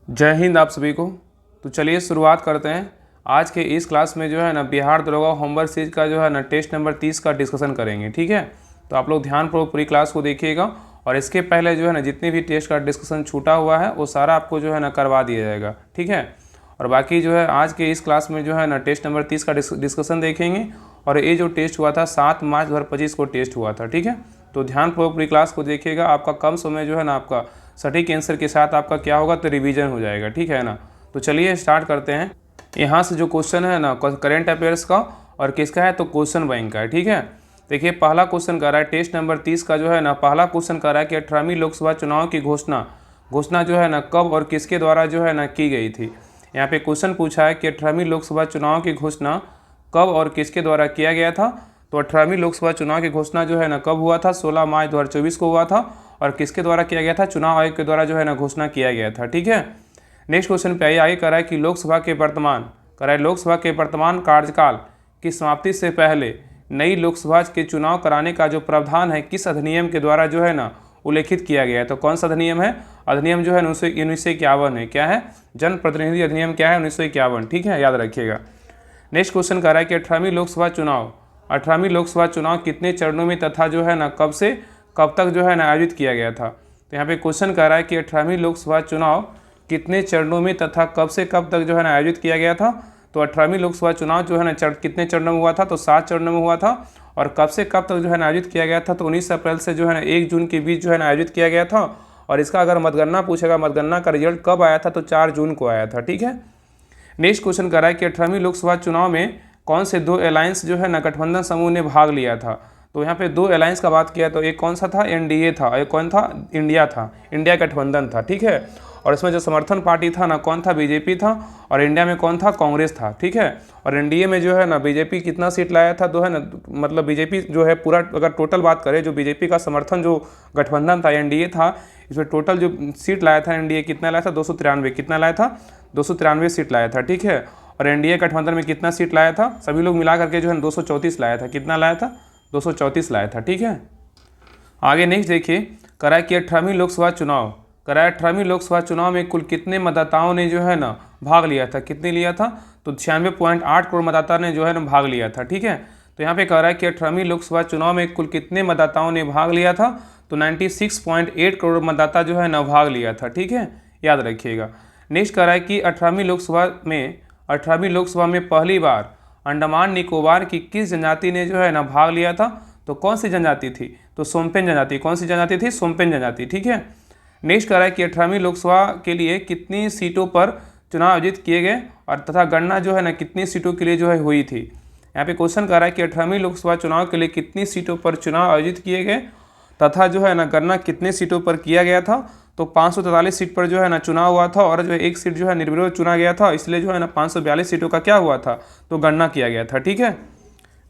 जय हिंद आप सभी को। तो चलिए शुरुआत करते हैं। आज के इस क्लास में जो है ना बिहार दरोगा होमवर्क सीरीज का जो है ना टेस्ट नंबर 30 का डिस्कशन करेंगे। ठीक है, तो आप लोग ध्यानपूर्वक पूरी क्लास को देखिएगा और इसके पहले जो है ना जितने भी टेस्ट का डिस्कशन छूटा हुआ है वो सारा आपको जो है ना करवा दिया जाएगा। ठीक है, और बाकी जो है आज के इस क्लास में जो है ना टेस्ट नंबर 30 का डिस्कशन देखेंगे। और ये जो टेस्ट हुआ था 7 मार्च 2025 को टेस्ट हुआ था। ठीक है, तो ध्यानपूर्वक पूरी क्लास को देखिएगा। आपका कम समय जो है ना आपका सटीक आंसर के साथ आपका क्या होगा तो रिवीजन हो जाएगा। ठीक है ना, तो चलिए स्टार्ट करते हैं। यहाँ से जो क्वेश्चन है ना करेंट अफेयर्स का और किसका है तो क्वेश्चन बैंक का है। ठीक है, देखिए पहला क्वेश्चन कर रहा है टेस्ट नंबर 30 का जो है ना पहला क्वेश्चन कर रहा है कि 18वीं लोकसभा चुनाव की घोषणा जो है ना कब और किसके द्वारा जो है ना की गई थी। यहाँ पे क्वेश्चन पूछा है कि 18वीं लोकसभा चुनाव की घोषणा कब और किसके द्वारा किया गया था। तो 18वीं लोकसभा चुनाव की घोषणा जो है ना कब हुआ था, 16 मार्च 2024 को हुआ था। और किसके द्वारा किया गया था, चुनाव आयोग के द्वारा जो है ना घोषणा किया गया था। ठीक है, नेक्स्ट क्वेश्चन पे आगे कर रहा है कि लोकसभा के वर्तमान कार्यकाल की समाप्ति से पहले नई लोकसभा के चुनाव कराने का जो प्रावधान है किस अधिनियम के द्वारा जो है ना उल्लेखित किया गया है। तो कौन सा अधिनियम है, अधिनियम जो है 1951 है। क्या है, जन प्रतिनिधि अधिनियम क्या है 1951। ठीक है, याद रखिएगा। नेक्स्ट क्वेश्चन कर रहा है कि 18वीं लोकसभा चुनाव कितने चरणों में तथा जो है ना कब से कब तक जो है ना आयोजित किया गया था। तो यहाँ पे क्वेश्चन कर रहा है कि 18वीं लोकसभा चुनाव कितने चरणों में तथा कब से कब तक जो है ना आयोजित किया गया था। तो 18वीं लोकसभा चुनाव जो है ना कितने चरणों में हुआ था, तो 7 चरणों में हुआ था। और कब से कब तक जो है ना आयोजित किया गया था, तो 19 अप्रैल से जो है ना 1 जून के बीच जो है ना आयोजित किया गया था। और इसका अगर मतगणना पूछेगा, मतगणना का रिजल्ट कब आया था, तो 4 जून को आया था। ठीक है, नेक्स्ट क्वेश्चन कर रहा है कि 18वीं लोकसभा चुनाव में कौन से 2 अलायंस जो है ना गठबंधन समूह ने भाग लिया था। तो यहाँ पे 2 अलायंस का बात किया तो एक कौन सा था, एनडीए था, एक कौन था, इंडिया गठबंधन था। ठीक है, और इसमें जो समर्थन पार्टी था ना कौन था, बीजेपी था। और इंडिया में कौन था, कांग्रेस था। ठीक है, और एनडीए में जो है ना बीजेपी कितना सीट लाया था, तो है ना मतलब बीजेपी जो है पूरा अगर टोटल बात करें जो बीजेपी का समर्थन जो गठबंधन था एनडीए था, इसमें टोटल जो सीट लाया था एनडीए कितना लाया था, 293। कितना लाया था, 293 सीट लाया था। ठीक है, और एनडीए गठबंधन में कितना सीट लाया था, सभी लोग मिला करके जो है 234 लाया था। कितना लाया था, 234 लाया था। ठीक है, आगे नेक्स्ट देखिए करा कि 18वीं लोकसभा चुनाव में कुल कितने मतदाताओं ने जो है ना भाग लिया था। कितने लिया था, तो 96.8 करोड़ मतदाता ने जो है ना भाग लिया था। ठीक है, तो यहाँ पे कह रहा है कि 18वीं लोकसभा चुनाव में कुल कितने मतदाताओं ने भाग लिया था, तो 96.8 करोड़ मतदाता जो है ना भाग लिया था। ठीक है, याद रखिएगा। नेक्स्ट कह रहा है कि 18वीं लोकसभा में पहली बार अंडमान निकोबार की किस जनजाति ने जो है ना भाग लिया था। तो कौन सी जनजाति थी, तो सोमपेन जनजाति। कौन सी जनजाति थी, सोमपेन जनजाति। ठीक है, नेक्स्ट कह रहा है कि 18वीं लोकसभा के लिए कितनी सीटों पर चुनाव आयोजित किए गए और तथा गणना जो है ना कितनी सीटों के लिए जो है हुई थी। यहाँ पे क्वेश्चन कर रहा है कि 18वीं लोकसभा चुनाव के लिए कितनी सीटों पर चुनाव आयोजित किए गए तथा जो है ना गणना कितने सीटों पर किया गया था। तो 543 सीट पर जो है ना चुनाव हुआ था और जो एक सीट जो है निर्विरोध चुना गया था, इसलिए जो है ना 542 सीटों का क्या हुआ था, तो गणना किया गया था। ठीक है,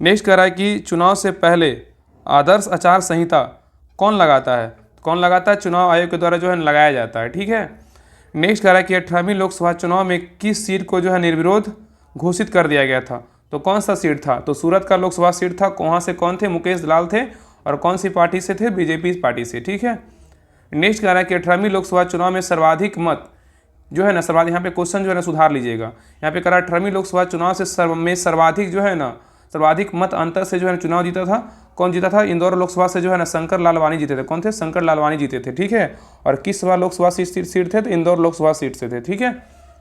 नेक्स्ट कह रहा है कि चुनाव से पहले आदर्श आचार संहिता कौन लगाता है, चुनाव आयोग के द्वारा जो है लगाया जाता है। ठीक है, नेक्स्ट कह रहा है कि 18वीं लोकसभा चुनाव में किस सीट को जो है निर्विरोध घोषित कर दिया गया था। तो कौन सा सीट था, तो सूरत का लोकसभा सीट था। वहाँ से कौन थे, मुकेश दलाल थे। और कौन सी पार्टी से थे, बीजेपी पार्टी से। ठीक है, नेक्स्ट कह रहा है कि 18वीं लोकसभा चुनाव में सर्वाधिक मत जो है ना यहाँ पे क्वेश्चन जो है ना सुधार लीजिएगा। यहाँ पे कह रहा है 18वीं लोकसभा चुनाव से सर्वाधिक जो है ना सर्वाधिक मत अंतर से जो है चुनाव जीता था। कौन जीता था, इंदौर लोकसभा से जो है ना शंकर लालवानी जीते थे। कौन थे, शंकर लालवानी जीते थे। ठीक है, और किस सभा लोकसभा सीट थे, तो इंदौर लोकसभा सीट से थे। ठीक है,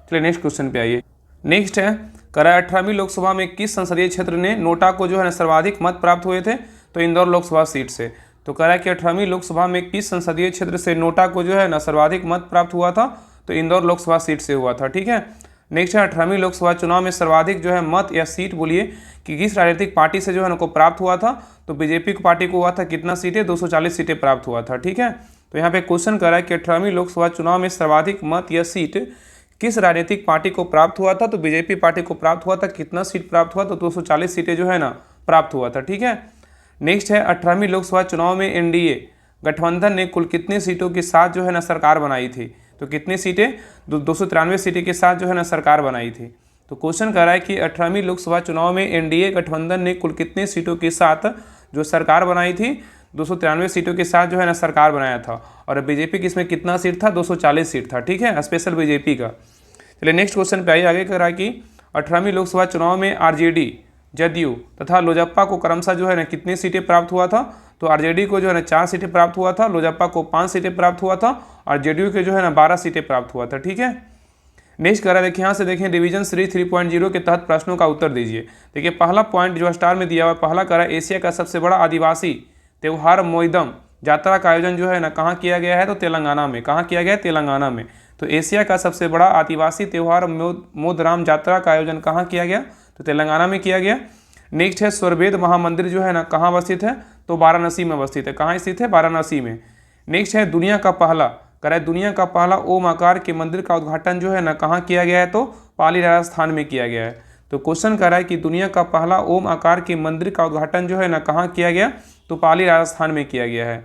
चलिए नेक्स्ट क्वेश्चन पे आइए। नेक्स्ट है कह रहा है 18वीं लोकसभा में किस संसदीय क्षेत्र ने नोटा को जो है ना सर्वाधिक मत प्राप्त हुए थे, तो इंदौर लोकसभा सीट से। तो कह रहा है कि 18वीं लोकसभा में किस संसदीय क्षेत्र से नोटा को जो है ना सर्वाधिक मत प्राप्त हुआ था, तो इंदौर लोकसभा सीट से हुआ था। ठीक है, नेक्स्ट है 18वीं लोकसभा चुनाव में सर्वाधिक जो है मत या सीट बोलिए कि किस राजनीतिक पार्टी से जो है ना को प्राप्त हुआ था। तो बीजेपी पार्टी को हुआ था कितना सीटें, 240 सीटें प्राप्त हुआ था। ठीक है, तो यहाँ पे क्वेश्चन कर रहा है कि 18वीं लोकसभा चुनाव में सर्वाधिक मत या सीट किस राजनीतिक पार्टी को प्राप्त हुआ था। तो बीजेपी पार्टी को प्राप्त हुआ था। कितना सीट प्राप्त हुआ, तो 240 सीटें जो है ना प्राप्त हुआ था। ठीक है, नेक्स्ट है 18वीं लोकसभा चुनाव में एनडीए गठबंधन ने कुल कितनी सीटों के साथ जो है ना सरकार बनाई थी। तो कितनी सीटें, 293 सीटें के साथ जो है ना सरकार बनाई थी। तो क्वेश्चन कर रहा है कि 18वीं लोकसभा चुनाव में एनडीए गठबंधन ने कुल कितनी सीटों के साथ जो सरकार बनाई थी। 293 सीटों के साथ जो है ना सरकार बनाया था। और बीजेपी की इसमें कितना सीट था, 240 सीट था, ठीक है, स्पेशल बीजेपी का। चलिए नेक्स्ट क्वेश्चन पे आइए, आगे कह रहा है कि 18वीं लोकसभा चुनाव में आरजेडी, जदयू तथा लोजपा को क्रमशः जो है ना कितनी सीटें प्राप्त हुआ था। तो आरजेडी को जो है ना 4 सीटें प्राप्त हुआ था, लोजपा को 5 सीटें प्राप्त हुआ था और जदयू के जो है ना 12 सीटें प्राप्त हुआ था, ठीक है। नेक्स्ट कह रहा है, देखिए यहाँ से देखें, रिवीजन सीरीज 3.0 के तहत प्रश्नों का उत्तर दीजिए। देखिए पहला पॉइंट जो स्टार में दिया हुआ, पहला कह रहा है एशिया का सबसे बड़ा आदिवासी त्यौहार मोईदम यात्रा का आयोजन जो है ना कहाँ किया गया है, तो तेलंगाना में। कहाँ किया गया है, तेलंगाना में। तो एशिया का सबसे बड़ा आदिवासी त्यौहार मोदराम यात्रा का आयोजन कहाँ किया गया, तो तेलंगाना में किया गया। नेक्स्ट है स्वरवेद महामंदिर जो है ना कहाँ अवस्थित है, तो वाराणसी में अवस्थित है। कहाँ स्थित है, वाराणसी में। नेक्स्ट है दुनिया का पहला, कह रहा है दुनिया का पहला ओम आकार के मंदिर का उद्घाटन जो है ना कहाँ किया गया है, तो पाली राजस्थान में किया गया है। तो क्वेश्चन कह रहा है कि दुनिया का पहला ओम आकार के मंदिर का उद्घाटन जो है ना कहाँ किया गया, तो पाली राजस्थान में किया गया है।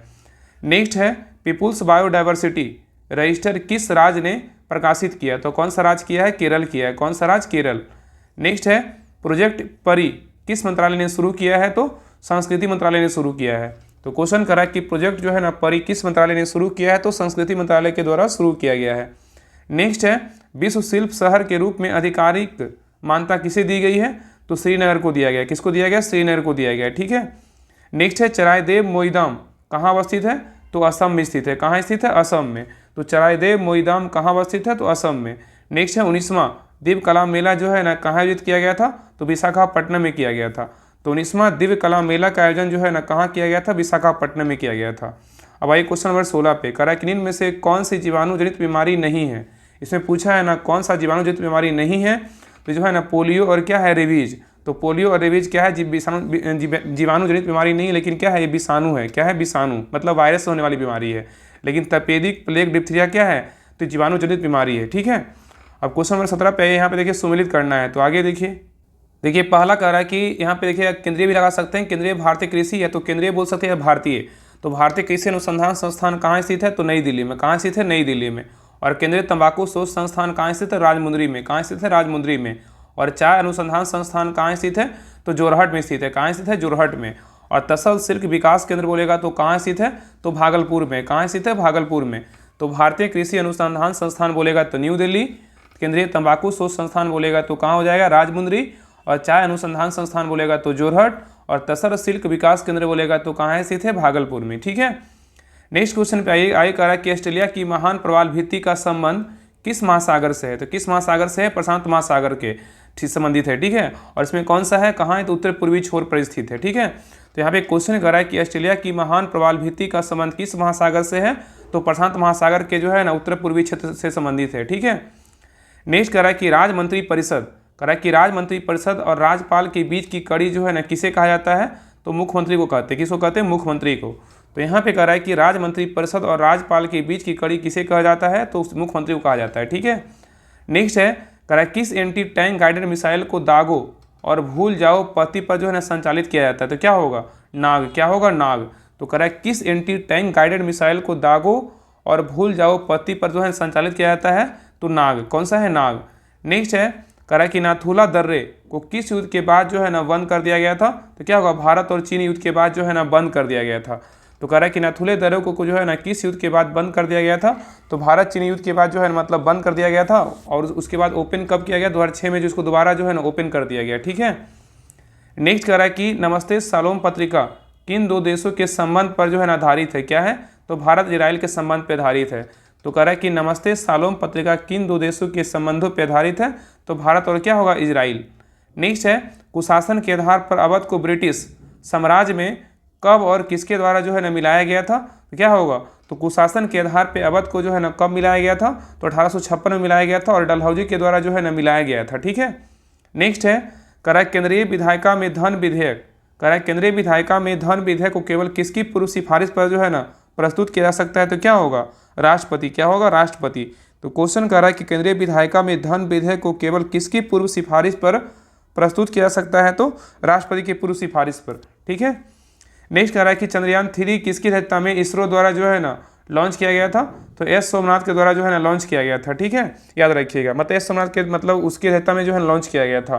नेक्स्ट है पीपुल्स बायोडाइवर्सिटी रजिस्टर किस राज्य ने प्रकाशित किया, तो कौन सा राज्य किया है, केरल किया है। कौन सा राज्य, केरल। नेक्स्ट है प्रोजेक्ट परी किस मंत्रालय ने शुरू किया है, तो संस्कृति मंत्रालय ने शुरू किया है। तो क्वेश्चन करा कि प्रोजेक्ट जो है ना परी किस मंत्रालय ने शुरू किया है, तो संस्कृति मंत्रालय के द्वारा शुरू किया गया है। नेक्स्ट है विश्व शिल्प शहर के रूप में आधिकारिक मान्यता किसे दी गई है, तो श्रीनगर को दिया गया। किसको दिया गया, श्रीनगर को दिया गया, ठीक है। नेक्स्ट है चरायदेव मोईदाम कहाँ अवस्थित है, तो असम में स्थित है। कहाँ स्थित है, असम में। तो चरायदेव मोईदाम कहाँ अवस्थित है, तो असम में। नेक्स्ट है 19वां दिव्य कला मेला जो है ना कहाँ आयोजित किया गया था, तो विशाखापट्टनम में किया गया था। तो 19वां दिव्य कला मेला का आयोजन जो है ना कहाँ किया गया था, विशाखापट्टनम में किया गया था। अब आइए क्वेश्चन नंबर 16 पे, कह रहा है कि निम्न में से कौन सी जीवाणु जनित बीमारी नहीं है। इसमें पूछा है ना कौन सा जीवाणु जनित बीमारी नहीं है, तो जो है ना पोलियो और क्या है, रेबीज। तो पोलियो और रेबीज क्या है, जीवाणु जनित बीमारी नहीं है, लेकिन क्या है, ये विषाणु है। क्या है, विषाणु, मतलब वायरस से होने वाली बीमारी है। लेकिन तपेदिक प्लेग डिप्थीरिया क्या है, तो जीवाणु जनित बीमारी है, ठीक है। अब क्वेश्चन नंबर 17 पे यहाँ पे देखिए सुमेलित करना है। तो आगे देखिए पहला कह रहा है कि यहाँ पे देखिए केंद्रीय भी लगा सकते हैं, केंद्रीय भारतीय कृषि है, तो केंद्रीय बोल सकते हैं भारतीय। तो भारतीय कृषि अनुसंधान संस्थान कहाँ स्थित है, तो नई दिल्ली में। कहाँ स्थित है, नई दिल्ली में। और केंद्रीय तंबाकू शोध संस्थान कहाँ स्थित है, राजमुंदरी में। कहाँ स्थित है, राजमुंदरी में। और चाय अनुसंधान संस्थान कहाँ स्थित है, तो जोरहट में स्थित है। कहाँ स्थित है, जोरहट में। और तसल सिल्क विकास केंद्र बोलेगा तो कहाँ स्थित है, तो भागलपुर में। कहाँ स्थित है, भागलपुर में। तो भारतीय कृषि अनुसंधान संस्थान बोलेगा तो न्यू दिल्ली। केंद्रीय तंबाकू शोध संस्थान बोलेगा तो कहाँ हो जाएगा, राजमुंदरी। और चाय अनुसंधान संस्थान बोलेगा तो जोरहट। और तसर सिल्क विकास केंद्र बोलेगा तो कहाँ स्थित है, भागलपुर में, ठीक है। नेक्स्ट क्वेश्चन पे आइए कह रहा है कि ऑस्ट्रेलिया की महान प्रवाल भित्ति का संबंध किस महासागर से है, तो किस महासागर से है, प्रशांत महासागर के संबंधित है, ठीक है। और इसमें कौन सा है, कहाँ है, तो उत्तर पूर्वी छोर पर स्थित है, ठीक है। तो यहाँ पे क्वेश्चन कर रहा है कि ऑस्ट्रेलिया की महान प्रवाल भित्ति का संबंध किस महासागर से है, तो प्रशांत महासागर के जो है ना उत्तर पूर्वी क्षेत्र से संबंधित है, ठीक है। नेक्स्ट कह रहा है कि राज्य मंत्री परिषद, कह रहा है कि राज्य मंत्री परिषद और राज्यपाल के बीच की कड़ी जो है ना किसे कहा जाता है, तो मुख्यमंत्री को कहते हैं। किसको कहते हैं, मुख्यमंत्री को। तो यहाँ पे कह रहा है कि राज्य मंत्री परिषद और राज्यपाल के बीच की कड़ी किसे कहा जाता है, तो मुख्यमंत्री को कहा जाता है, ठीक है। नेक्स्ट है कह रहा है किस एंटी टैंक गाइडेड मिसाइल को दागो और भूल जाओ पत्ती पर जो है ना संचालित किया जाता है, तो क्या होगा, नाग। क्या होगा, नाग। तो कह रहा है किस एंटी टैंक गाइडेड मिसाइल को दागो और भूल जाओ पत्ती पर जो है संचालित किया जाता है, तो नाग। कौन सा है, नाग। नेक्स्ट है कह रहा है कि नाथुला दर्रे को किस युद्ध के बाद जो है ना बंद कर दिया गया था, तो क्या होगा, भारत और चीन युद्ध के बाद जो है ना बंद कर दिया गया था। तो कह रहा है कि नाथुला दर्रे को जो है ना किस युद्ध के बाद बंद कर दिया गया था, तो भारत चीन युद्ध के बाद जो है मतलब बंद कर दिया गया था। और उसके बाद ओपन कब किया गया, 2006 में, जिसको दोबारा जो है ना ओपन कर दिया गया, ठीक है। नेक्स्ट कह रहा है कि नमस्ते शालोम पत्रिका किन दो देशों के संबंध पर जो है ना आधारित है, क्या है, तो भारत इजराइल के संबंध पर आधारित है। तो कह रहा है कि नमस्ते शालोम पत्रिका किन दो देशों के संबंधों पर आधारित है, तो भारत और क्या होगा, इजराइल। नेक्स्ट है कुशासन के आधार पर अवध को ब्रिटिश साम्राज्य में कब और किसके द्वारा जो है ना मिलाया गया था, तो क्या होगा, तो कुशासन के आधार पर अवध को जो है ना कब मिलाया गया था, तो 1856 में मिलाया गया था और डलहौजी के द्वारा जो है ना मिलाया गया था, ठीक है। नेक्स्ट है कह रहा है केंद्रीय विधायिका में धन विधेयक, कह रहा है केंद्रीय विधायिका में धन विधेयक को केवल किसकी पूर्व सिफारिश पर जो है ना प्रस्तुत किया जा सकता है, तो क्या होगा, राष्ट्रपति। क्या होगा, राष्ट्रपति। तो क्वेश्चन कर रहा है कि केंद्रीय विधायिका में धन विधेयक को केवल किसकी पूर्व सिफारिश पर प्रस्तुत किया जा सकता है, तो राष्ट्रपति की पूर्व सिफारिश पर, ठीक है। नेक्स्ट कह रहा है कि चंद्रयान 3 किसकी अध्यक्षता में इसरो द्वारा जो है ना लॉन्च किया गया था, तो एस सोमनाथ के द्वारा जो है ना लॉन्च किया गया था, ठीक है, याद रखिएगा। मतलब एस सोमनाथ के मतलब उसकी अध्यक्षता में जो है लॉन्च किया गया था।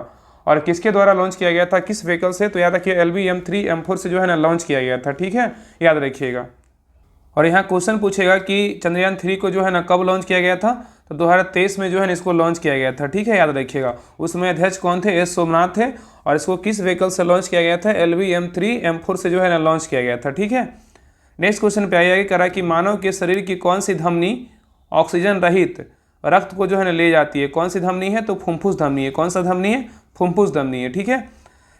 और किसके द्वारा लॉन्च किया गया था, किस व्हीकल से, तो याद रखिए LV-M3 M4 से जो है ना लॉन्च किया गया था, ठीक है, याद रखिएगा। और यहाँ क्वेश्चन पूछेगा कि चंद्रयान 3 को जो है ना कब लॉन्च किया गया था, तो 2023 में जो है ना इसको लॉन्च किया गया था, ठीक है, याद रखिएगा। उसमें अध्यक्ष कौन थे, एस सोमनाथ थे, और इसको किस व्हीकल से लॉन्च किया गया था, LV-M3 M4 से जो है ना लॉन्च किया गया था, ठीक है। नेक्स्ट क्वेश्चन पे आइए, करा कि मानव के शरीर की कौन सी धमनी ऑक्सीजन रहित रक्त को जो है ना ले जाती है, कौन सी धमनी है, तो फुफ्फुस धमनी है। कौन सा धमनी है, फुफ्फुस धमनी है, ठीक है।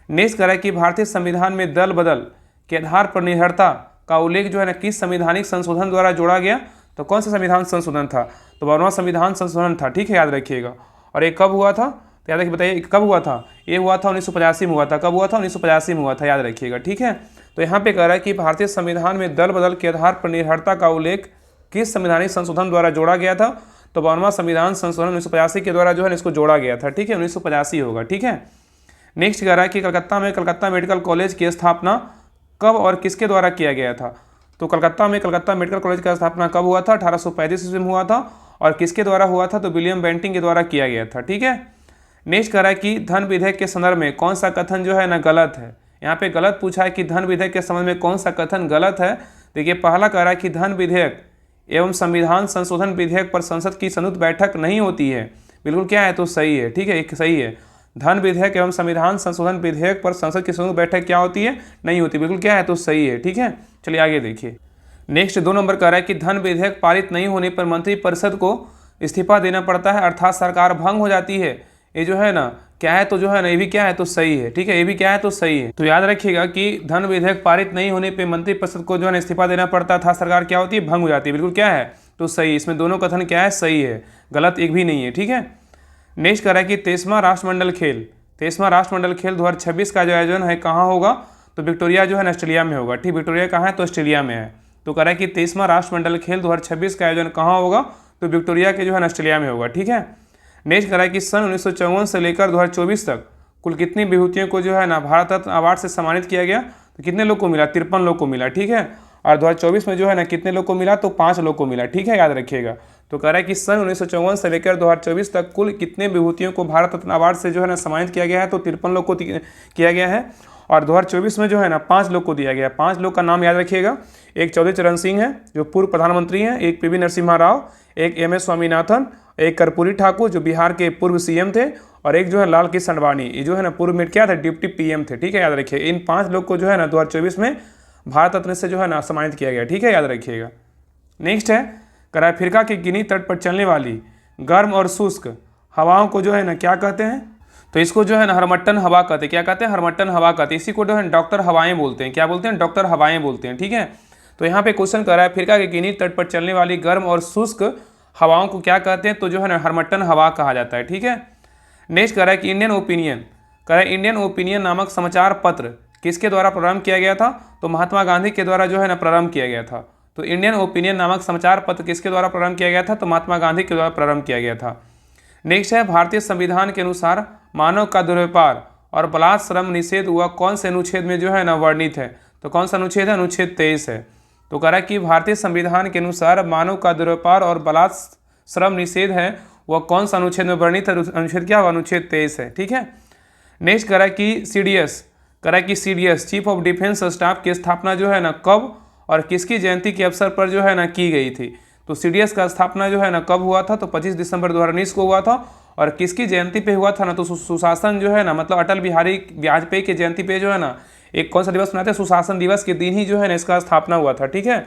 नेक्स्ट करा कि भारतीय संविधान में दल बदल के आधार पर निर्भरता का उल्लेख जो है ना किस संवैधानिक संशोधन द्वारा जोड़ा गया, तो कौन सा संविधान संशोधन था, तो 12वां संविधान संशोधन था, ठीक है, याद रखिएगा। और ये कब हुआ था, तो याद रखिए, बताइए कब हुआ था, ये हुआ था 1985 में हुआ था। कब हुआ था, 1985 में हुआ था, याद रखिएगा, ठीक है। तो यहाँ पे कह रहा है कि भारतीय संविधान में दल बदल के आधार पर निर्भरता का उल्लेख किस संवैधानिक संशोधन द्वारा जोड़ा गया था, तो 52वां संविधान संशोधन 1985 के द्वारा जो है इसको जोड़ा गया था, ठीक है, 1985 होगा, ठीक है। नेक्स्ट कह रहा है कि कलकत्ता में कलकत्ता मेडिकल कॉलेज की स्थापना कब और किसके द्वारा किया गया था, तो कलकत्ता में कलकत्ता मेडिकल कॉलेज का स्थापना कब हुआ था, 1835 ईस्वी में हुआ था, और किसके द्वारा हुआ था, तो विलियम बेंटिंग के द्वारा किया गया था, ठीक है। नेक्स्ट कह रहा है कि धन विधेयक के संदर्भ में कौन सा कथन जो है ना गलत है। यहाँ पे गलत पूछा है कि धन विधेयक के संबंध में कौन सा कथन गलत है। देखिए पहला कह रहा है कि धन विधेयक एवं संविधान संशोधन विधेयक पर संसद की संयुक्त बैठक नहीं होती है, बिल्कुल क्या है, तो सही है, ठीक है, एक सही है। धन विधेयक एवं संविधान संशोधन विधेयक पर संसद की संयुक्त बैठक क्या होती है, नहीं होती, बिल्कुल क्या है, तो सही है, ठीक है। चलिए आगे देखिए। नेक्स्ट 2 नंबर कह रहा है कि धन विधेयक पारित नहीं होने पर मंत्रिपरिषद को इस्तीफा देना पड़ता है, अर्थात सरकार भंग हो जाती है। ये जो है ना क्या है, तो जो है ना ये भी क्या है, तो सही है, ठीक है, ये भी क्या है, तो सही है। तो याद रखिएगा कि धन विधेयक पारित नहीं होने पर मंत्रिपरिषद को जो है ना इस्तीफा देना पड़ता था, सरकार क्या होती है, भंग हो जाती है, बिल्कुल क्या है, तो सही। इसमें दोनों कथन क्या है, सही है, गलत एक भी नहीं है, ठीक है। नेक्स्ट कह रहा है कि 23वां राष्ट्रमंडल खेल 2026 का जो आयोजन है कहाँ होगा, तो विक्टोरिया जो है ना ऑस्ट्रेलिया में होगा, ठीक, विक्टोरिया कहाँ है, तो ऑस्ट्रेलिया में है। तो कह रहा है कि 23वां राष्ट्रमंडल खेल 2026 का आयोजन कहाँ होगा, तो विक्टोरिया के जो है ना ऑस्ट्रेलिया में होगा, ठीक है। नेक्स्ट कह रहा है कि सन 1954 से लेकर 2024 तक कुल कितनी विभूतियों को जो है ना भारत रत्न अवार्ड से सम्मानित किया गया, तो कितने लोग को मिला, 53 लोग को मिला, ठीक है। और 2024 में जो है ना कितने लोग को मिला, तो 5 लोग को मिला, ठीक है, याद रखिएगा। तो कह रहा है कि सन 1954 से लेकर 2024 तक कुल कितने विभूतियों को भारत रत्न अवार्ड से जो है ना सम्मानित किया गया है, तो 53 लोग को किया गया है। और 2024 में जो है ना 5 लोग को दिया गया है। 5 लोग का नाम याद रखिएगा, एक चौधरी चरण सिंह है जो पूर्व प्रधानमंत्री हैं, एक पीवी नरसिम्हा राव, एक MS स्वामीनाथन, एक कर्पूरी ठाकुर जो बिहार के पूर्व CM थे, और एक जो है लाल कृष्ण अडवाणी, ये जो है ना पूर्व में क्या थे, डिप्टी PM थे, ठीक है, याद रखिए। इन 5 लोग को जो है ना 2024 में भारत रत्न से जो है ना सम्मानित किया गया, ठीक है, याद रखिएगा। नेक्स्ट है कह रहा है अफ्रीका के गिनी तट पर चलने वाली गर्म और शुष्क हवाओं को जो है ना क्या कहते हैं, तो इसको जो है ना हरमट्टन हवा कहते हैं। क्या कहते हैं, हरमट्टन हवा कहते हैं। इसी को जो है डॉक्टर हवाएं बोलते हैं। क्या बोलते हैं, डॉक्टर हवाएं बोलते हैं, ठीक है। तो यहाँ पे क्वेश्चन कर रहा है अफ्रीका के गिनी तट पर चलने वाली गर्म और शुष्क हवाओं को क्या कहते हैं, तो जो है ना हरमट्टन हवा कहा जाता है, ठीक है। नेक्स्ट कह रहा है कि इंडियन ओपिनियन नामक समाचार पत्र किसके द्वारा प्रारंभ किया गया था, तो महात्मा गांधी के द्वारा जो है ना प्रारंभ किया गया था। तो इंडियन ओपिनियन नामक समाचार पत्र किसके द्वारा प्रारंभ किया गया था, तो महात्मा गांधी के द्वारा प्रारंभ किया गया था। नेक्स्ट है भारतीय संविधान के अनुसार मानव का दुर्व्यापार और बलात् श्रम निषेध हुआ कौन से अनुच्छेद में जो है ना वर्णित है, तो कौन सा अनुच्छेद है, अनुच्छेद 23 है। तो कह रहा है कि भारतीय संविधान के अनुसार मानव का दुर्व्यापार और बलात् श्रम निषेध है वह कौन सा अनुच्छेद में वर्णित है, अनुच्छेद क्या हुआ, अनुच्छेद 23 है, ठीक है। नेक्स्ट कह रहा है कि CDS chief of defence staff की स्थापना जो है ना कब और किसकी जयंती के अवसर पर जो है ना की गई थी। तो CDS का स्थापना जो है ना कब हुआ था, तो 25 दिसंबर 2019 को हुआ था। और किसकी जयंती पे हुआ था ना, तो सुशासन जो है ना मतलब अटल बिहारी वाजपेयी की जयंती पे जो है ना एक कौन सा दिवस मनाते हैं, सुशासन दिवस के दिन ही जो है ना इसका स्थापना हुआ था, ठीक है।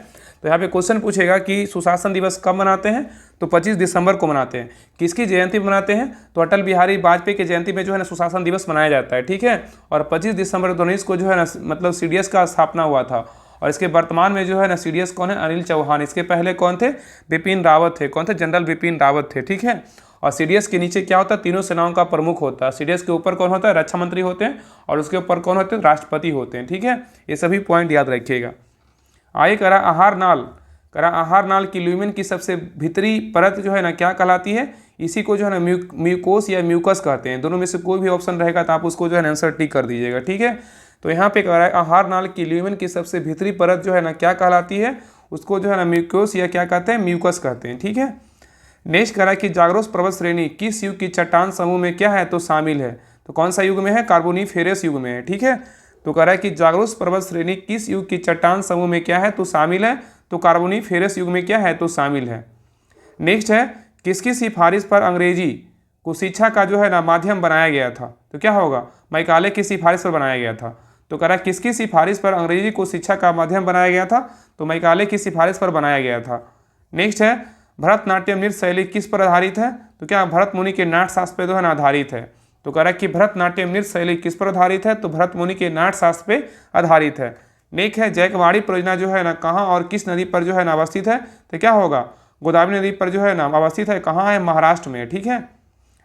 तो यहाँ पे क्वेश्चन पूछेगा कि सुशासन दिवस कब मनाते हैं, तो 25 दिसंबर को मनाते हैं। किसकी जयंती मनाते हैं, तो अटल बिहारी वाजपेयी की जयंती में जो है ना सुशासन दिवस मनाया जाता है, ठीक है। और 25 दिसंबर 2019 को जो है ना मतलब CDS का स्थापना हुआ था। और इसके वर्तमान में जो है ना CDS कौन है, अनिल चौहान। इसके पहले कौन थे, बिपिन रावत थे। कौन थे, जनरल बिपिन रावत थे, ठीक है। और CDS के नीचे क्या होता है, तीनों सेनाओं का प्रमुख होता है। CDS के ऊपर कौन होता है, रक्षा मंत्री होते हैं, और उसके ऊपर कौन होते हैं, राष्ट्रपति होते हैं, ठीक है। ये सभी पॉइंट याद रखिएगा। आगे करा आहार नाल की ल्यूमेन की सबसे भीतरी परत जो है ना क्या कहलाती है, इसी को जो है ना म्यूकोस या म्यूकस कहते हैं। दोनों में से कोई भी ऑप्शन रहेगा तो आप उसको जो है ना आंसर टिक कर दीजिएगा, ठीक है। तो यहाँ पे कह रहा है आहार नाल की ल्यूमेन की सबसे भीतरी परत जो है ना क्या कहलाती है, उसको जो है ना म्यूकोस या क्या कहते हैं, म्यूकस कहते हैं, ठीक है। नेक्स्ट कह रहा है कि जाग्रोस पर्वत श्रेणी किस युग की चट्टान समूह में क्या है, तो शामिल है। तो कौन सा युग में है? कार्बोनिफेरस युग में है। ठीक है, तो कह रहा है कि जाग्रोस पर्वत श्रेणी किस युग की चट्टान समूह में क्या है? तो शामिल है। तो कार्बोनिफेरस युग में क्या है? तो शामिल है। नेक्स्ट है, किसकी सिफारिश पर अंग्रेजी को शिक्षा का जो है ना माध्यम बनाया गया था? तो क्या होगा? मैकाले की सिफारिश पर बनाया गया था। तो कह रहा है किसकी सिफारिश पर अंग्रेजी को शिक्षा का माध्यम बनाया गया था? तो मैकाले की सिफारिश पर बनाया गया था। नेक्स्ट है, भरतनाट्यम नृत्य शैली किस पर आधारित है? तो क्या भरत मुनि के नाट्य शास्त्र पे जो है ना आधारित है। तो कह रहा है कि भरतनाट्यम नृत्य शैली किस पर आधारित है? तो भरत मुनि के नाट्य शास्त्र पे आधारित है। नेक्स्ट है, जैकवाड़ी परियोजना जो है ना कहाँ और किस नदी पर जो है ना अवस्थित है? तो क्या होगा? गोदावरी नदी पर जो है ना अवस्थित है। कहाँ है? महाराष्ट्र में। ठीक है,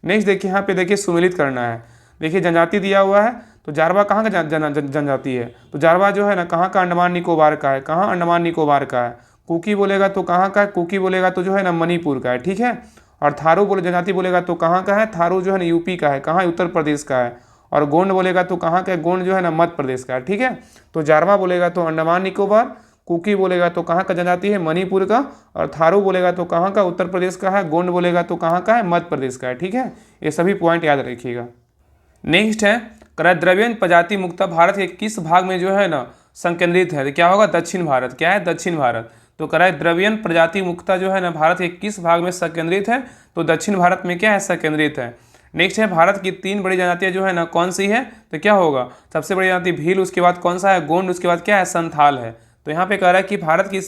नेक्स्ट देखिए, यहाँ पे देखिए सुमेलित करना है। देखिए जनजाति दिया हुआ है, तो जारवा कहाँ का जनजाति है? तो जारवा जो है ना कहाँ का? अंडमान निकोबार का है। कहाँ? अंडमान निकोबार का है। कुकी बोलेगा तो कहाँ का है? कुकी बोलेगा तो जो है ना मणिपुर का है। ठीक है, और थारू बोले जनजाति बोलेगा तो कहाँ का है? थारू जो है ना यूपी का है। कहाँ? उत्तर प्रदेश का है। और गोंड बोलेगा तो कहाँ का है? गोंड जो है ना मध्य प्रदेश का है। ठीक है, तो जारवा बोलेगा तो अंडमान निकोबार, कुकी बोलेगा तो कहाँ का जनजाति है? मणिपुर का, और थारू बोलेगा तो कहाँ का? उत्तर प्रदेश का है। गोंड बोलेगा तो कहाँ का है? मध्य प्रदेश का है। ठीक है, ये सभी पॉइंट याद रखिएगा। नेक्स्ट है, द्रविड़ प्रजाति मुक्ता भारत के किस भाग में जो है ना संकेंद्रित है? तो क्या होगा? दक्षिण भारत। क्या है? दक्षिण भारत। तो द्रविड़ प्रजाति मुक्ता जो है ना भारत के किस भाग में संकेंद्रित है? तो दक्षिण भारत में क्या है? संकेंद्रित है। नेक्स्ट है, भारत की 3 बड़ी जनजातियां जो है ना कौन सी है? तो क्या होगा? सबसे बड़ी जनजाति भील, उसके बाद कौन सा है? गोंड, उसके बाद क्या है? संथाल है। तो यहाँ पे कह रहा है कि भारत की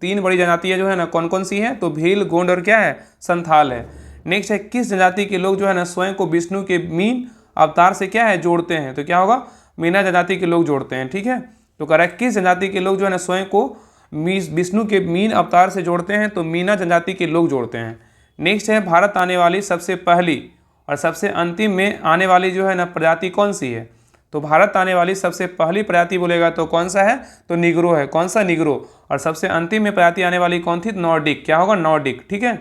3 बड़ी जनजातियां जो है ना कौन कौन सी हैं? तो भील, गोंड और क्या है? संथाल है। नेक्स्ट है, किस जनजाति के लोग जो है ना स्वयं को विष्णु के मीन अवतार से क्या है? जोड़ते हैं। तो क्या होगा? मीना जनजाति के लोग जोड़ते हैं। ठीक है, तो कह रहा है किस जनजाति के लोग जो है ना स्वयं को विष्णु के मीन अवतार से जोड़ते हैं? तो मीना जनजाति के लोग जोड़ते हैं। नेक्स्ट है, भारत आने वाली सबसे पहली और सबसे अंतिम में आने वाली जो है ना प्रजाति कौन सी है? तो भारत आने वाली सबसे पहली प्रजाति बोलेगा तो कौन सा है? तो निग्रो है। कौन सा? निग्रो। और सबसे अंतिम में प्रजाति आने वाली कौन थी? नॉर्डिक। क्या होगा? नॉर्डिक। ठीक है,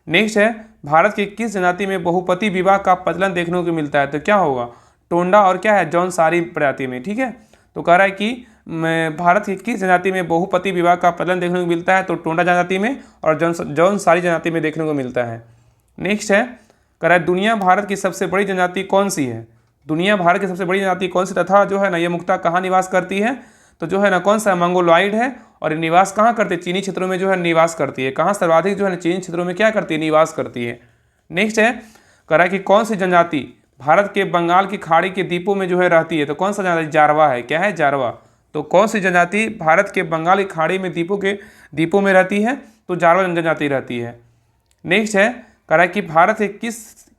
नेक्स्ट है, भारत की किस जनजाति में बहुपति विवाह का प्रचलन देखने को मिलता है? तो क्या होगा? टोंडा और क्या है? जौनसारी प्रजाति में। ठीक है, तो कह रहा है कि भारत की किस जनजाति में बहुपति विवाह का प्रचलन देखने को मिलता है? तो टोंडा जनजाति में और जौनसारी जनजाति में देखने को मिलता है। नेक्स्ट है, कह रहा है दुनिया भारत की सबसे बड़ी जनजाति कौन सी है? दुनिया भारत की सबसे बड़ी जनजाति कौन सी तथा जो है ना ये मुक्ता कहाँ निवास करती है? तो जो है ना कौन सा? मंगोलॉइड है। और ये निवास कहाँ करती है? चीनी क्षेत्रों में जो है निवास करती है। कहाँ सर्वाधिक जो है ना चीनी क्षेत्रों में क्या करती है? निवास करती है। नेक्स्ट है, कह रहा है कि कौन सी जनजाति भारत के बंगाल की खाड़ी के द्वीपों में जो है रहती है? तो कौन सा जनजाति? जारवा है। क्या है? जारवा। तो कौन सी जनजाति भारत के बंगाल की खाड़ी में द्वीपों में रहती है? तो जारवा जनजाति रहती है। नेक्स्ट है, कह रहा है कि भारत के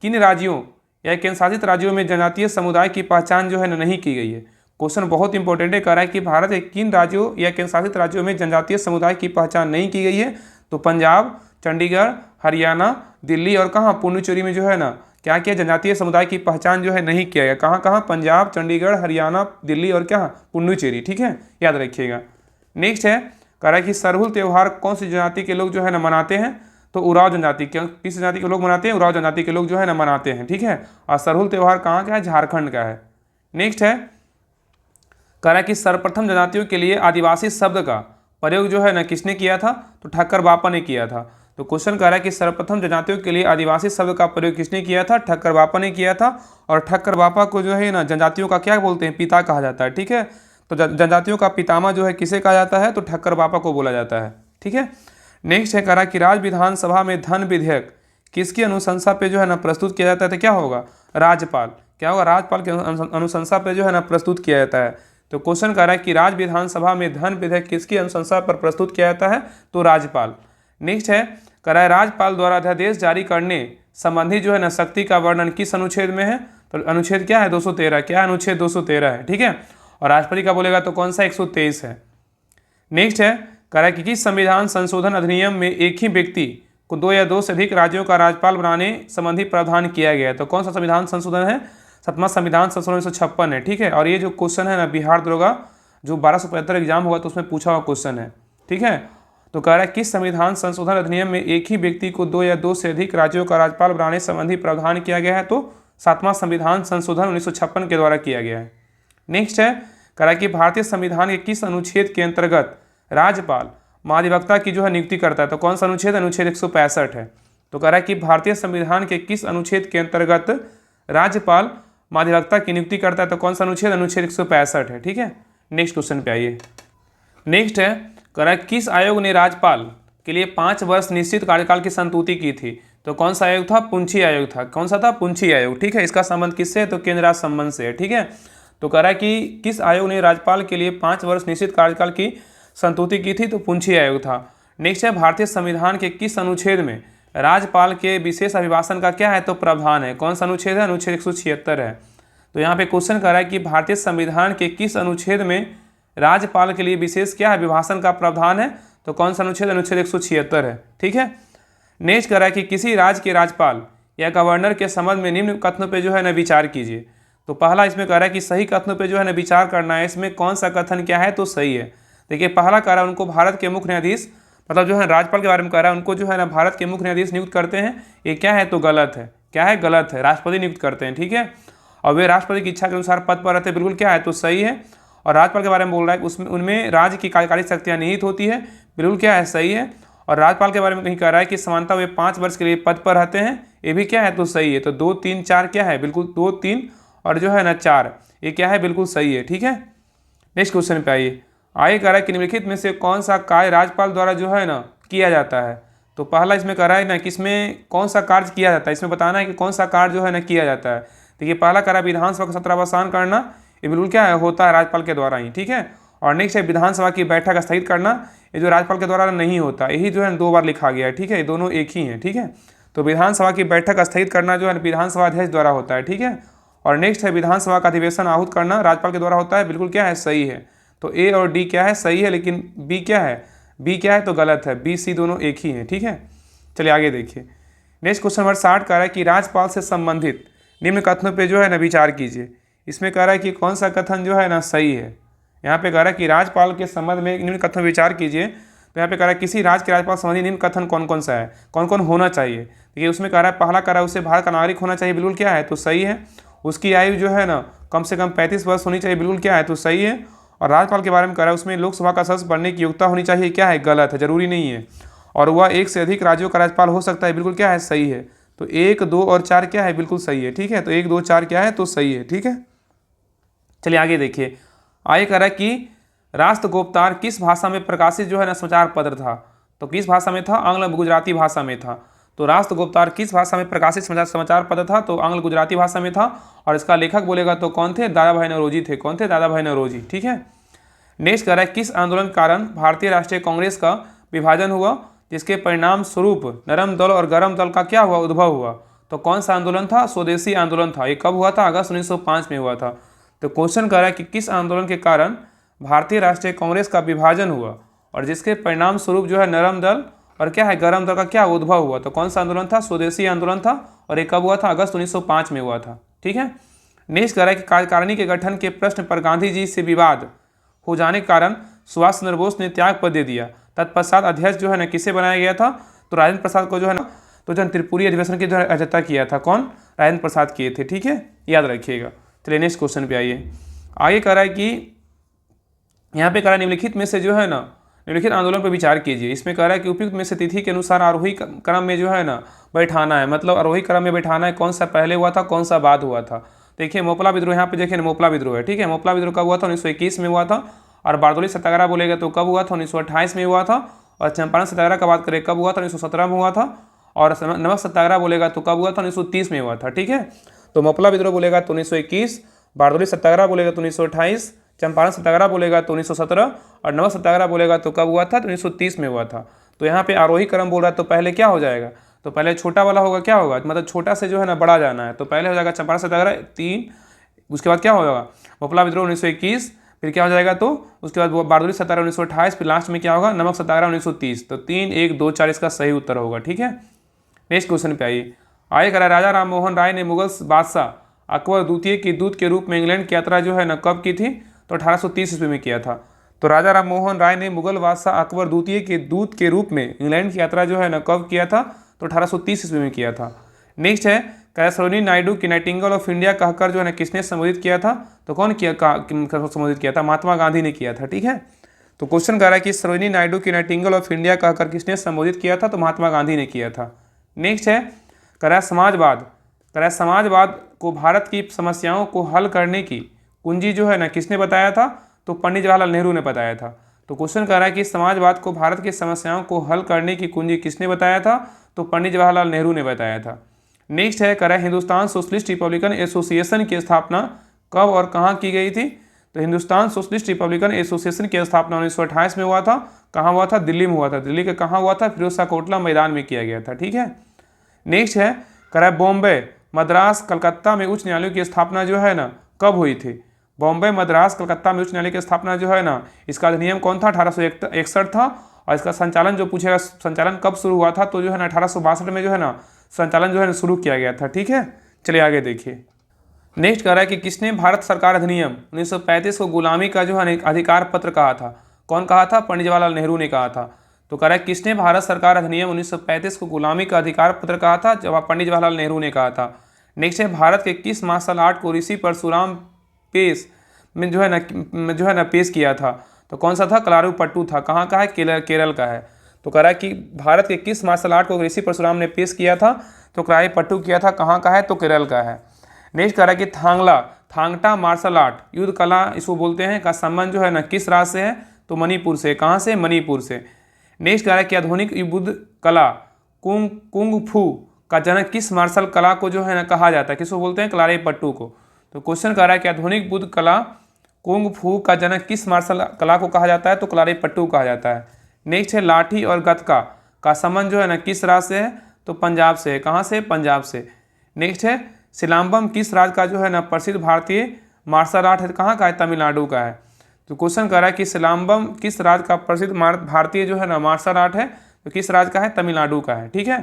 किन राज्यों या केंद्र शासित राज्यों में जनजातीय समुदाय की पहचान जो है ना नहीं की गई है? क्वेश्चन बहुत इंपॉर्टेंट है। कह रहा है कि भारत के किन राज्यों या केंद्र शासित राज्यों में जनजातीय समुदाय की पहचान नहीं की गई है? तो पंजाब, चंडीगढ़, हरियाणा, दिल्ली और कहाँ? पुडुचेरी में जो है ना क्या किया? जनजातीय समुदाय की पहचान जो है नहीं किया गया। कहाँ कहाँ? पंजाब, चंडीगढ़, हरियाणा, दिल्ली और क्या? पुडुचेरी। ठीक है, याद रखिएगा। नेक्स्ट है, कह रहा है कि सरहुल त्यौहार कौन सी जनजाति के लोग जो है ना मनाते हैं? तो उराव जनजाति। किस जनजाति के लोग मनाते हैं? उराव जनजाति के लोग जो है ना मनाते हैं। ठीक है, और सरहुल त्यौहार कहाँ का है? झारखंड का है। नेक्स्ट है, कह रहा है कि सर्वप्रथम जनजातियों के लिए आदिवासी शब्द का प्रयोग जो है ना किसने किया था? तो ठक्कर बापा ने किया था। तो क्वेश्चन कह रहा है कि सर्वप्रथम जनजातियों के लिए आदिवासी शब्द का प्रयोग किसने किया था? ठक्कर बापा ने किया था। और ठक्कर बापा को जो है ना जनजातियों का क्या बोलते हैं? पिता कहा जाता है। ठीक है, तो जनजातियों का पितामह जो है किसे कहा जाता है? तो ठक्कर बापा को बोला जाता है। ठीक है, नेक्स्ट है, कह रहा है कि राज्य विधानसभा में धन विधेयक किसकी अनुशंसा पे जो है ना प्रस्तुत किया जाता है? तो क्या होगा? राज्यपाल। क्या होगा? राज्यपाल की अनुशंसा पे जो है ना प्रस्तुत किया जाता है। तो क्वेश्चन कह रहा है कि राज्य विधानसभा में धन विधेयक किसकी अनुशंसा पर प्रस्तुत किया जाता है? तो राज्यपाल। नेक्स्ट है, कह रहा है राज्यपाल द्वारा अध्यादेश जारी करने संबंधी जो है ना शक्ति का वर्णन किस अनुच्छेद में है? तो अनुच्छेद क्या है? 213। क्या अनुच्छेद? 213 है। ठीक है, और राष्ट्रपति का बोलेगा तो कौन सा? 123 है। नेक्स्ट है, कह रहा है कि किस संविधान संशोधन अधिनियम में एक ही व्यक्ति को 2 या 2 से अधिक राज्यों का राज्यपाल बनाने संबंधी प्रावधान किया गया है? तो कौन सा संविधान संशोधन है? 7वां संविधान संशोधन 1956 है। ठीक है, और ये जो क्वेश्चन है ना बिहार दरोगा जो 1275 एग्जाम होगा तो उसमें पूछा हुआ क्वेश्चन है। ठीक है, तो कह रहा है किस संविधान संशोधन अधिनियम में एक ही व्यक्ति को 2 या 2 से अधिक राज्यों का राज्यपाल बनाने संबंधी प्रावधान किया गया है? तो 7वां संविधान संशोधन 1956 के द्वारा किया गया है। नेक्स्ट है, कह रहा है कि भारतीय संविधान के किस अनुच्छेद के अंतर्गत राज्यपाल महाधिवक्ता की जो है नियुक्ति करता है? तो कौन सा अनुच्छेद? अनुच्छेद 165 है। तो कह रहा है कि भारतीय संविधान के किस अनुच्छेद के अंतर्गत राज्यपाल महाधिवक्ता की नियुक्ति करता है तो कौन सा अनुच्छेद, अनुच्छेद 165 है। ठीक है, नेक्स्ट क्वेश्चन पे आइए। नेक्स्ट है कह रहा है किस आयोग ने राज्यपाल के लिए 5 वर्ष निश्चित कार्यकाल की संतुति की थी, तो कौन सा आयोग था, पुंछी आयोग था। कौन सा था, पुंछी आयोग। ठीक है, इसका संबंध किससे है, तो केंद्र राज्य संबंध से है। ठीक है, तो कह रहा है कि किस आयोग ने राज्यपाल के लिए 5 वर्ष निश्चित कार्यकाल की संतुति की थी, तो पुंछी आयोग था। नेक्स्ट है भारतीय संविधान के किस अनुच्छेद में राज्यपाल के विशेष अभिभाषण का क्या है, तो प्रावधान है। कौन सा अनुच्छेद है, अनुच्छेद 176 है। तो यहाँ पे क्वेश्चन कर रहा है कि भारतीय संविधान के किस अनुच्छेद में राज्यपाल के लिए विशेष क्या है, अभिभाषण का प्रावधान है, तो कौन सा अनुच्छेद, अनुच्छेद 176 है। ठीक है, नेक्स्ट कर रहा है कि किसी राज्य के राज्यपाल या गवर्नर के संबंध में निम्न कथनों पे जो है ना विचार कीजिए। तो पहला इसमें कह रहा है कि सही कथनों पे जो है ना विचार करना है। इसमें कौन सा कथन क्या है, तो सही है। देखिए पहला कह रहा है उनको भारत के मुख्य न्यायाधीश, मतलब जो है राज्यपाल के बारे में कह रहा है उनको जो है ना भारत के मुख्य न्यायाधीश नियुक्त करते हैं। ये क्या है, तो गलत है। क्या है, गलत है, राष्ट्रपति नियुक्त करते हैं। ठीक है, और वे राष्ट्रपति की इच्छा के अनुसार पद पर रहते हैं, बिल्कुल क्या है, तो सही है। और राज्यपाल के बारे में बोल रहा है उसमें उनमें राज्य की कार्यकारी शक्तियाँ निहित होती है, बिल्कुल क्या है, सही है। और राज्यपाल के बारे में कहीं कह रहा है कि समानता वे 5 वर्ष के लिए पद पर रहते हैं, ये भी क्या है, तो सही है। तो 2, 3, 4 क्या है, बिल्कुल 2, 3 और जो है ना 4, ये क्या है, बिल्कुल सही है। ठीक है, नेक्स्ट क्वेश्चन पे आइए। आगे कह रहा है कि निम्नलिखित में से कौन सा कार्य राज्यपाल द्वारा जो है ना किया जाता है। तो पहला इसमें कह रहा है ना कि इसमें कौन सा कार्य किया जाता है, इसमें बताना है कि कौन सा कार्य जो है ना किया जाता है। देखिए पहला कह रहा है विधानसभा का सत्रावसान करना, ये बिल्कुल क्या है, होता है राज्यपाल के द्वारा ही। ठीक है, और नेक्स्ट है विधानसभा की बैठक स्थगित करना, ये जो राज्यपाल के द्वारा नहीं होता, यही जो है 2 बार लिखा गया है। ठीक है, ये दोनों एक ही हैं। ठीक है, तो विधानसभा की बैठक स्थगित करना जो है विधानसभा अध्यक्ष द्वारा होता है। ठीक है, और नेक्स्ट है विधानसभा का अधिवेशन आहूत करना, राज्यपाल के द्वारा होता है, बिल्कुल क्या है, सही है। तो ए और डी क्या है, सही है, लेकिन बी क्या है, बी क्या है, तो गलत है। बी सी दोनों एक ही हैं। ठीक है, चलिए आगे देखिए। नेक्स्ट क्वेश्चन नंबर 60 कह रहा है कि राज्यपाल से संबंधित निम्न कथनों पे जो है ना विचार कीजिए। इसमें कह रहा है कि कौन सा कथन जो है ना सही है। यहाँ पे कह रहा है कि राज्यपाल के संबंध में निम्न कथन विचार कीजिए। तो यहाँ पे कह रहा है किसी राज्य के राज्यपाल संबंधी निम्न कथन कौन कौन सा है, कौन कौन होना चाहिए। देखिए उसमें कह रहा है पहला कह रहा है उसे भारत का नागरिक होना चाहिए, बिल्कुल क्या है, तो सही है। उसकी आयु जो है ना कम से कम 35 वर्ष होनी चाहिए, बिल्कुल क्या है, तो सही है। और राज्यपाल के बारे में कह रहा है उसमें लोकसभा का सदस्य बनने की योग्यता होनी चाहिए, क्या है, गलत है, जरूरी नहीं है। और वह 1 से अधिक राज्यों का राज्यपाल हो सकता है, बिल्कुल क्या है, सही है। तो 1, 2 और 4 क्या है, बिल्कुल सही है। ठीक है, तो 1, 2, 4 क्या है, तो सही है। ठीक है, चलिए आगे देखिए। आगे कह रहा है कि राष्ट्रगोपतार किस भाषा में प्रकाशित जो है ना समाचार पत्र था। तो किस भाषा में था, आंग्ल गुजराती भाषा में था। तो राष्ट्रगोपतार किस भाषा में प्रकाशित समाचार पत्र था, तो आंग्ल गुजराती भाषा में था। और इसका लेखक बोलेगा तो कौन थे, दादा भाई नौरोजी थे। कौन थे, दादा भाई नौरोजी। ठीक है, नेक्स्ट कह रहा है किस आंदोलन के कारण भारतीय राष्ट्रीय कांग्रेस का विभाजन हुआ, जिसके परिणाम स्वरूप नरम दल और गरम दल का क्या हुआ, उद्भव हुआ। तो कौन सा आंदोलन था, स्वदेशी आंदोलन था। ये कब हुआ था, अगस्त 1905 में हुआ था। तो क्वेश्चन कह रहा है कि किस आंदोलन के कारण भारतीय राष्ट्रीय कांग्रेस का विभाजन हुआ और जिसके परिणाम स्वरूप जो है नरम दल और क्या है, गरम दल का क्या उद्भव हुआ। तो कौन सा आंदोलन था, स्वदेशी आंदोलन था। और ये कब हुआ था, अगस्त 1905 में हुआ था। ठीक है, नेक्स्ट कह रहा है कि कार्यकारिणी के गठन के प्रश्न पर गांधी जी से विवाद हो जाने के कारण सुभाष चंद्र बोस ने त्याग पद दे दिया। तत्पश्चात अध्यक्ष जो है ना किसे बनाया गया था, तो राजेंद्र प्रसाद को जो है ना, तो जो त्रिपुरी अधिवेशन की जो अध्यक्षता किया था, कौन, राजेंद्र प्रसाद किए थे। ठीक है, याद रखिएगा। चलिए नेक्स्ट क्वेश्चन पे आइए। आगे कह रहा है कि यहाँ पे कह रहा है निम्नलिखित में से जो है ना, निम्नलिखित आंदोलन पर विचार कीजिए। इसमें कह रहा है कि उपयुक्त में से तिथि के अनुसार आरोही क्रम में जो है ना बैठाना है, मतलब आरोही क्रम में बैठाना है, कौन सा पहले हुआ था, कौन सा बाद हुआ था। देखिए मोपला विद्रोह, यहाँ पे देखिए मोपला विद्रोह है। ठीक है, मोपला विद्रोह कब हुआ था, 1921 में हुआ था। और बारदोली सत्याग्रह बोलेगा तो कब हुआ था, 1928 में हुआ था। और चंपारण सत्याग्रह का बात करें कब हुआ था, 1917 में हुआ था। और नमक सत्याग्रह बोलेगा तो कब हुआ था, 1930 में हुआ था। ठीक है, तो मोपला विद्रोह बोलेगा तो 1921, बारदोली सत्याग्रह बोलेगा तो 1928, चंपारण सत्याग्रह बोलेगा तो 1917 और नमक सत्याग्रह बोलेगा तो कब हुआ था, तो 1930 में हुआ था। तो यहाँ पे आरोही क्रम बोल रहा है तो पहले क्या हो जाएगा, तो पहले छोटा वाला होगा, क्या होगा, मतलब छोटा से जो है ना बड़ा जाना है। तो पहले हो जाएगा चंपारण सत्याग्रह 3, उसके बाद क्या होगा, मोपला विद्रोह 1921, फिर क्या हो जाएगा, तो उसके बाद बारदोली सत्याग्रह 1928, फिर लास्ट में क्या होगा, नमक सत्याग्रह 1930। तो 3, 1, 2, 4 इसका सही उत्तर होगा। ठीक है, नेक्स्ट क्वेश्चन पे आइए। आगे कह रहा है राजा राम मोहन राय ने मुगल बादशाह अकबर द्वितीय की दूत के रूप में इंग्लैंड की यात्रा जो है ना कब की थी, तो 1830 ईस्वी में किया था। तो राजा राम मोहन राय ने मुगल बादशाह अकबर द्वितीय के दूत के रूप में इंग्लैंड की यात्रा जो है ना कब किया था, तो 1830 ईस्वी में किया था। नेक्स्ट है कह सरोजिनी नायडू की नाइटिंगेल ऑफ इंडिया कहकर जो है ना किसने संबोधित किया था, तो कौन किया संबोधित किया था, महात्मा गांधी ने किया था। ठीक है, तो क्वेश्चन कह रहा है कि सरोजिनी नायडू की नाइटिंगेल ऑफ इंडिया कहकर किसने संबोधित किया था, तो महात्मा गांधी ने किया था। नेक्स्ट है कह रहा है समाजवाद, कह रहा है समाजवाद को भारत की समस्याओं को हल करने की कुंजी जो है ना किसने बताया था, तो पंडित जवाहरलाल नेहरू ने बताया था। तो क्वेश्चन कह रहा है कि समाजवाद को भारत की समस्याओं को हल करने की कुंजी किसने बताया था, तो पंडित जवाहरलाल नेहरू ने बताया था। नेक्स्ट है, कह रहा है हिंदुस्तान सोशलिस्ट रिपब्लिकन एसोसिएशन की स्थापना कब और कहाँ की गई थी, तो हिंदुस्तान सोशलिस्ट रिपब्लिकन एसोसिएशन की स्थापना 1928 में हुआ था। कहाँ हुआ था, दिल्ली में हुआ था। दिल्ली के कहाँ हुआ था, फिरोज शाह कोटला मैदान में किया गया था। ठीक है। नेक्स्ट है, कह रहा है बॉम्बे मद्रास कलकत्ता में उच्च न्यायालयों की स्थापना जो है ना कब हुई थी। बॉम्बे मद्रास कलकत्ता में उच्च न्यायालय की स्थापना जो है ना, इसका अधिनियम कौन था, 1861 था। और इसका संचालन जो पूछेगा संचालन कब शुरू हुआ था, तो जो है ना 1862 में जो है ना संचालन जो है ना शुरू किया गया था। ठीक है, चलिए आगे देखिए। नेक्स्ट कह रहा है कि किसने भारत सरकार अधिनियम 1935 को गुलामी का जो है अधिकार पत्र कहा था। कौन कहा था, पंडित जवाहरलाल नेहरू ने कहा था। तो कह रहा है किसने भारत सरकार अधिनियम 1935 को गुलामी का अधिकार पत्र कहा था, जब पंडित जवाहरलाल नेहरू ने कहा था। नेक्स्ट है, भारत के किस मार्शल आर्ट को ऋषि परशुराम पेश में जो है ना पेश किया था, तो कौन सा था, कलारीपयट्टू था। कहाँ का है, केरल का है। तो कह रहा है कि भारत के किस मार्शल आर्ट को ऋषि परशुराम ने पेश किया था, तो कलारीपयट्टू किया था। कहाँ का है, तो केरल का है। नेक्स्ट कह रहा है कि थांगटा मार्शल आर्ट युद्ध कला इसको बोलते हैं, का संबंध जो है ना किस राज्य से है, तो मणिपुर से। कहाँ से, मणिपुर से। नेक्स्ट कह रहा है कि आधुनिक युद्ध कला कुंग फू का जनक किस मार्शल कला को जो है ना कहा जाता है, किसको बोलते हैं, कलारीपयट्टू को। तो क्वेश्चन कह रहा है कि आधुनिक युद्ध कला कुंग फू का जनक किस मार्शल कला को कहा जाता है, तो कलारीपयट्टू कहा जाता है। नेक्स्ट है, लाठी और गतका का संबंध जो है ना किस राज्य से है, तो पंजाब से है। कहाँ से, पंजाब से। नेक्स्ट है, सिलाम्बम किस राज्य का जो है ना प्रसिद्ध भारतीय मार्शल आर्ट है, कहाँ का है, तमिलनाडु का है। तो क्वेश्चन कर रहा है कि सिलाम्बम किस राज्य का प्रसिद्ध भारतीय जो है ना मार्शल आर्ट है, तो किस राज्य का है, तमिलनाडु का है। ठीक है।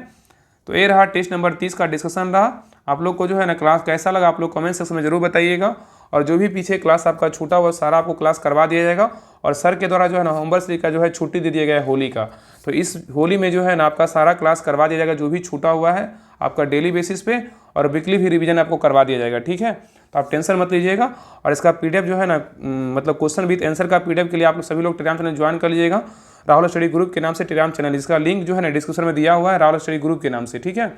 तो ये रहा टेस्ट नंबर 30 का डिस्कशन रहा। आप लोग को जो है ना क्लास कैसा लगा, आप लोग कमेंट सेक्शन में जरूर बताइएगा। और जो भी पीछे क्लास आपका छूटा हुआ सारा आपको क्लास करवा दिया जाएगा। और सर के द्वारा जो है ना होमवर्क का जो है छुट्टी दे दिया गया है होली का, तो इस होली में जो है ना आपका सारा क्लास करवा दिया जाएगा, जो भी छूटा हुआ है आपका डेली बेसिस पे, और वीकली भी रिवीजन आपको करवा दिया जाएगा। ठीक है, तो आप टेंशन मत लीजिएगा। और इसका पीडीएफ जो है ना मतलब क्वेश्चन विद आंसर का पीडीएफ के लिए आप लोग सभी लोग टेलीग्राम चैनल ज्वाइन कर लीजिएगा, राहुल स्टडी ग्रुप के नाम से टेलीग्राम चैनल, इसका लिंक जो है ना डिस्क्रिप्शन में दिया हुआ है, राहुल स्टडी ग्रुप के नाम से। ठीक है,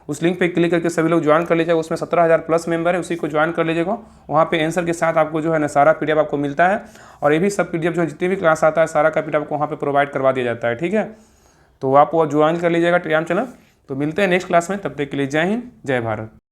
उस लिंक पे क्लिक करके सभी लोग ज्वाइन कर लीजिएगा। उसमें 17,000 प्लस मेंबर है, उसी को ज्वाइन कर लीजिएगा। वहाँ पे आंसर के साथ आपको जो है ना सारा पीडीएफ आपको मिलता है। और ये भी सब पीडीएफ जो है जितने भी क्लास आता है सारा का पीडीएफ आपको वहाँ पे प्रोवाइड करवा दिया जाता है। ठीक है, तो आप वो ज्वाइन कर लीजिएगा टेलीग्राम चैनल। तो मिलते हैं नेक्स्ट क्लास में, तब तक के लिए जय हिंद, जय भारत।